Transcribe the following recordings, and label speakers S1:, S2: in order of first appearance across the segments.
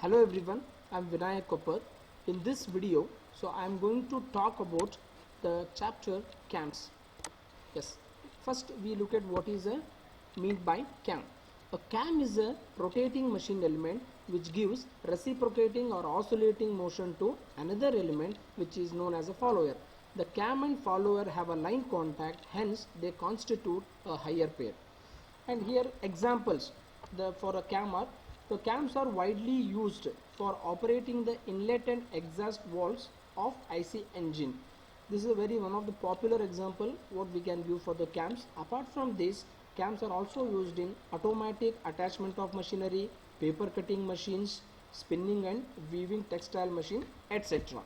S1: Hello everyone, I am Vinayak Koppar. In this video, I am going to talk about the chapter cams. Yes, first we look at what is a meant by cam. A cam is a rotating machine element which gives reciprocating or oscillating motion to another element which is known as a follower. The cam and follower have a line contact, hence they constitute a higher pair. And here examples for a cam are, the cams are widely used for operating the inlet and exhaust valves of IC engine. This is a very one of the popular example what we can give for the cams. Apart from this, cams are also used in automatic attachment of machinery, paper cutting machines, spinning and weaving textile machine, etc.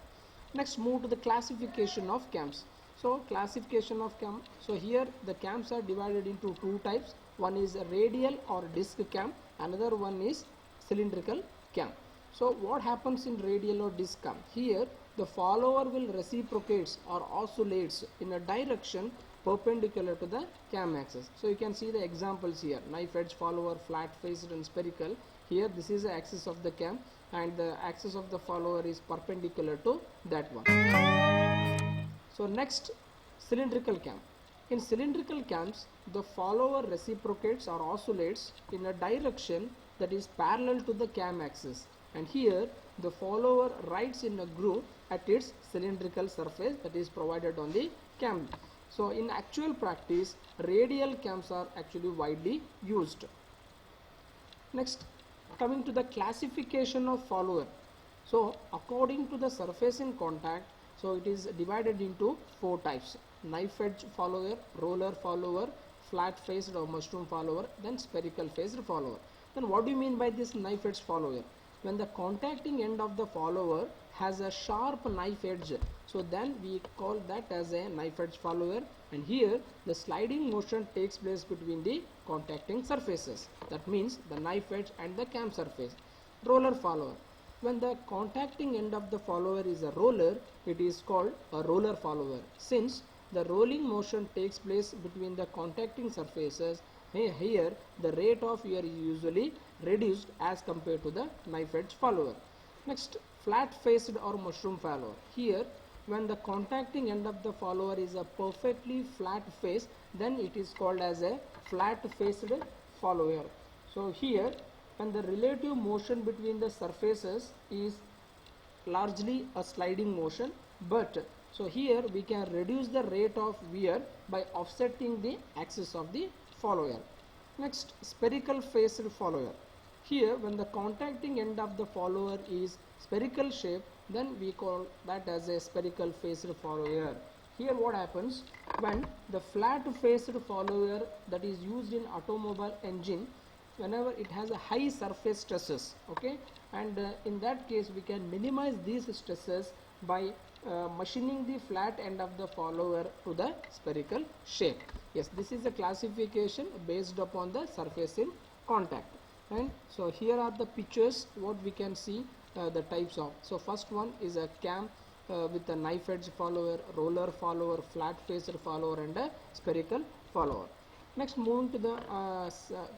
S1: Next, move to the classification of cams. So classification of cam. So here the cams are divided into two types. One is a radial or disc cam. Another one is cylindrical cam. So what happens in radial or disc cam? Here the follower will reciprocates or oscillates in a direction perpendicular to the cam axis. So you can see the examples here: knife edge follower, flat faced and spherical. Here this is the axis of the cam and the axis of the follower is perpendicular to that one. So next, cylindrical cam. In cylindrical cams, the follower reciprocates or oscillates in a direction that is parallel to the cam axis, and here the follower rides in a groove at its cylindrical surface that is provided on the cam. So in actual practice, radial cams are actually widely used. Next, coming to the classification of follower. So according to the surface in contact, so it is divided into four types: knife edge follower, roller follower, flat faced or mushroom follower, then spherical faced follower. Then what do you mean by this knife edge follower? When the contacting end of the follower has a sharp knife edge, so then we call that as a knife edge follower, and here the sliding motion takes place between the contacting surfaces. That means the knife edge and the cam surface. Roller follower. When the contacting end of the follower is a roller, it is called a roller follower. Since the rolling motion takes place between the contacting surfaces, here the rate of wear is usually reduced as compared to the knife edge follower. Next, flat faced or mushroom follower. Here when the contacting end of the follower is a perfectly flat face, then it is called as a flat faced follower. So here when the relative motion between the surfaces is largely a sliding motion, but so here we can reduce the rate of wear by offsetting the axis of the follower. Next, spherical faced follower. Here when the contacting end of the follower is spherical shape, then we call that as a spherical faced follower. Here what happens when the flat faced follower that is used in automobile engine, whenever it has a high surface stresses, okay, and in that case we can minimize these stresses by machining the flat end of the follower to the spherical shape. Yes, this is a classification based upon the surface in contact. And so here are the pictures what we can see the types of. So first one is a cam with a knife edge follower, roller follower, flat faced follower and a spherical follower. Next, moving to the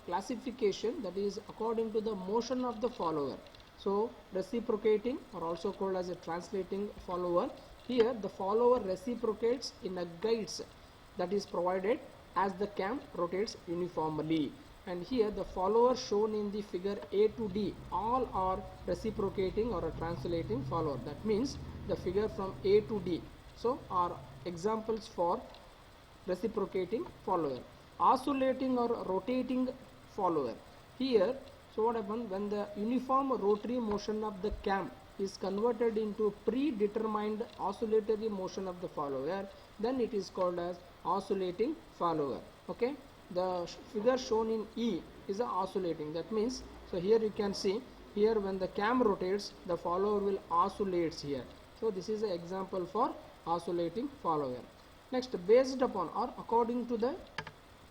S1: classification, that is according to the motion of the follower. So reciprocating or also called as a translating follower. Here the follower reciprocates in a guides that is provided as the cam rotates uniformly, and here the followers shown in the figure A to D all are reciprocating or a translating follower. That means the figure from A to D so are examples for reciprocating follower. Oscillating or rotating follower. Here, so what happens when the uniform rotary motion of the cam is converted into predetermined oscillatory motion of the follower, then it is called as oscillating follower. Okay, the figure shown in E is a oscillating. That means, so here you can see here when the cam rotates, the follower will oscillates here. So this is an example for oscillating follower. Next, based upon or according to the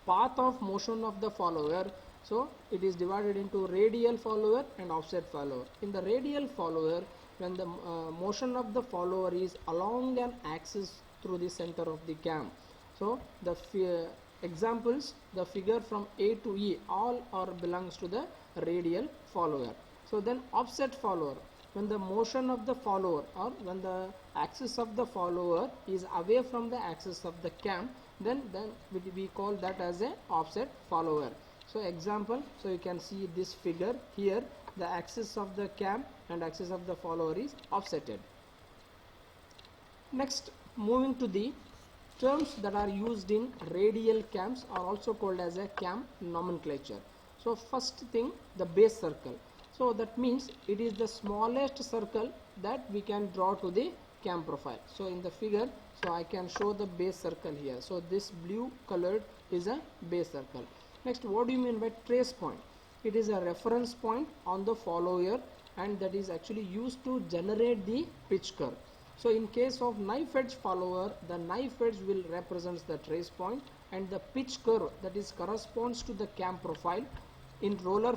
S1: path of motion of the follower, so it is divided into radial follower and offset follower. In the radial follower, when the motion of the follower is along an axis through the center of the cam, so the examples, the figure from A to E all are belongs to the radial follower. So then offset follower, when the motion of the follower or when the axis of the follower is away from the axis of the cam, then we call that as a offset follower. So example, so you can see this figure here, the axis of the cam and axis of the follower is offsetted. Next, moving to the terms that are used in radial cams are also called as a cam nomenclature. So first thing, the base circle. So that means it is the smallest circle that we can draw to the cam profile. So in the figure, so I can show the base circle here. So this blue colored is a base circle. Next, what do you mean by trace point? It is a reference point on the follower, and that is actually used to generate the pitch curve. So in case of knife edge follower, the knife edge will represents the trace point, and the pitch curve, that is corresponds to the cam profile. In roller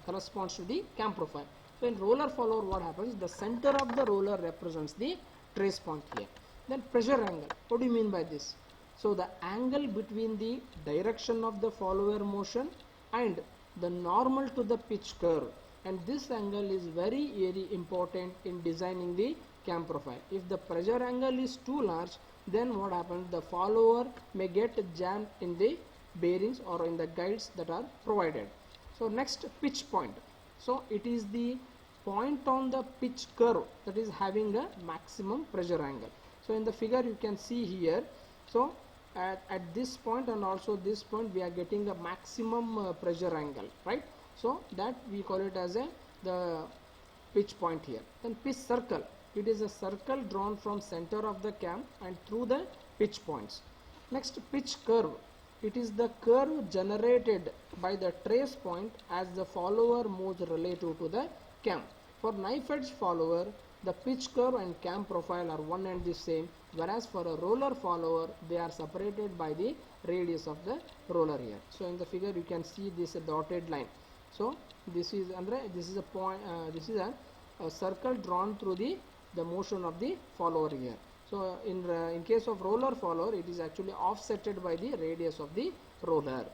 S1: corresponds to the cam profile. So in roller follower, what happens? The center of the roller represents the trace point here. Then pressure angle. What do you mean by this? So the angle between the direction of the follower motion and the normal to the pitch curve, and this angle is very important in designing the cam profile. If the pressure angle is too large, then what happens? The follower may get jammed in the bearings or in the guides that are provided. So next, pitch point. So it is the point on the pitch curve that is having a maximum pressure angle. So in the figure you can see here, so at this point and also this point we are getting a maximum pressure angle, right? So that we call it as the pitch point here. Then pitch circle, it is a circle drawn from center of the cam and through the pitch points. Next, pitch curve, it is the curve generated by the trace point as the follower moves relative to the cam. For knife edge follower, the pitch curve and cam profile are one and the same, whereas for a roller follower they are separated by the radius of the roller here. So in the figure you can see this dotted line. So this is a point, this is a circle drawn through the motion of the follower here. So in case of roller follower, it is actually offsetted by the radius of the roller.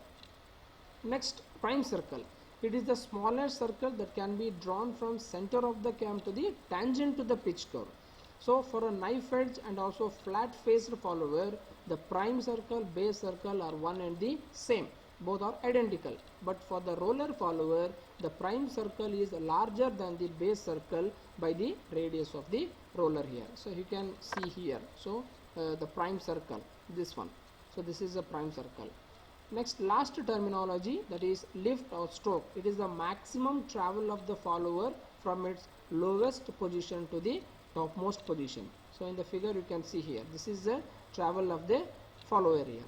S1: Next, prime circle. It is the smallest circle that can be drawn from center of the cam to the tangent to the pitch curve. So for a knife edge and also flat faced follower, the prime circle, base circle are one and the same. Both are identical. But for the roller follower, the prime circle is larger than the base circle by the radius of the roller here. So you can see here. So the prime circle, this one. So this is a prime circle. Next, last terminology, that is lift or stroke. It is the maximum travel of the follower from its lowest position to the topmost position. So in the figure you can see here, this is the travel of the follower here.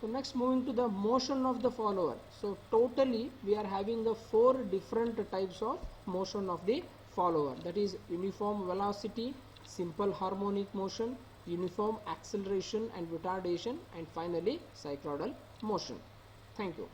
S1: So next, moving to the motion of the follower. So totally we are having the 4 different types of motion of the follower, that is uniform velocity, simple harmonic motion, uniform acceleration and retardation, and finally cycloidal motion. Thank you.